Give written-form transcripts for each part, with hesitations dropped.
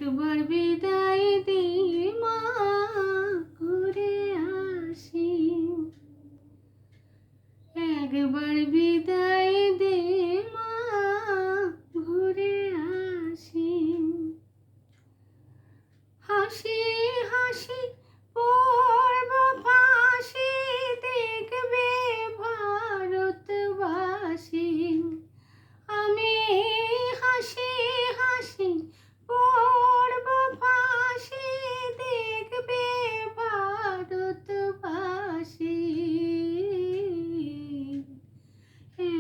একবার বিদায় দে মা, ঘুরে আসি। একবার বিদায় দে মা, ঘুরে আসি। হাসি হাসি পড়ব ফাঁসি, দেখবে ভারতবাসী। আমি হাসি হাসি পড়ব ফাঁসি, দেখবে ভারতবাসী।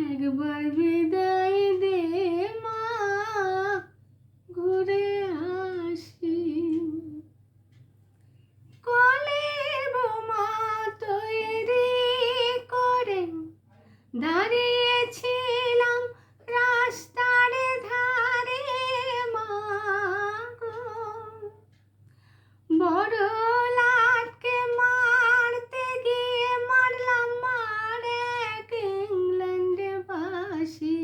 একবার বিদায় দে মা, ঘুরে আসি। কলের বোমা তৈরি করে দাঁড়িয়েছিলাম রাস্তার ধারে মা গো। বড় লাটকে মারতে গিয়ে মারলাম মার এক ইংল্যান্ডবাসী।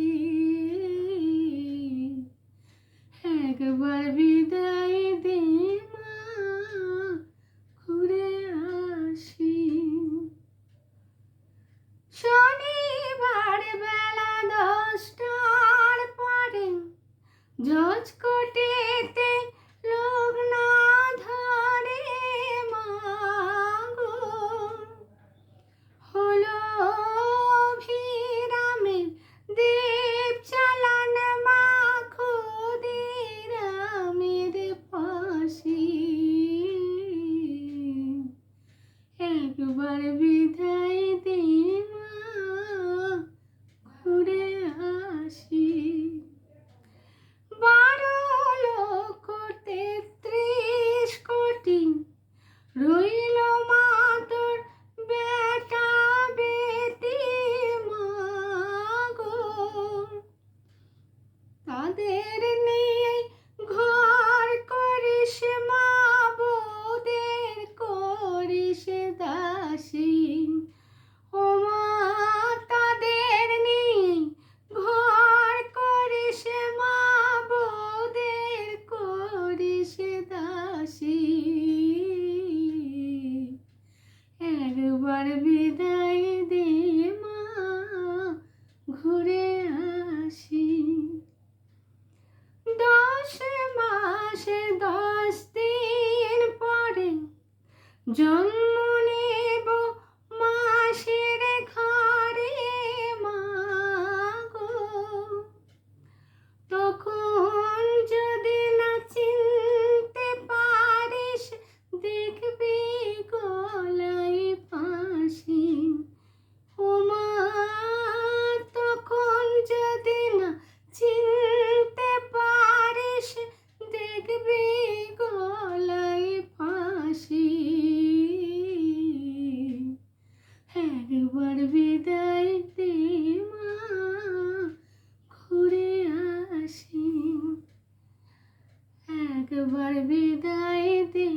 একবার বিদায় দে মা, ঘুরে আসি। শনিবার বেলা 10টার পরে জজ কোর্টেতে লোক না ধরে মা গো। হলো অভিরামের দীপ চালান মা, ক্ষুদিরামের ফাঁসি। একবার বিদায় দে মা, ঘুরে আসি। 12,33 কোটি রইল মা তোর বেটা বেটি মা গো। তাদের নিয়ে ঘর করিস মা, বউদের করিস দাসী। ও মা তাদের নিয়ে ঘর করিস মা, বউদের করিস দাসী। একবার বিদায় দে মা, ঘুরে আসি। 10 মাস 10 দিন পরে জন্ম নেব মাসির ঘরে মা গো। তখন যদি না চিনতে পারিস, দেখবি গলায় ফাঁসি। ও মা তখন যদি না চিনতে পারিস, দেখবি গলায় ফাঁসি। একবার বিদায় দে মা, ঘুরে আসি। একবার বিদায় দে।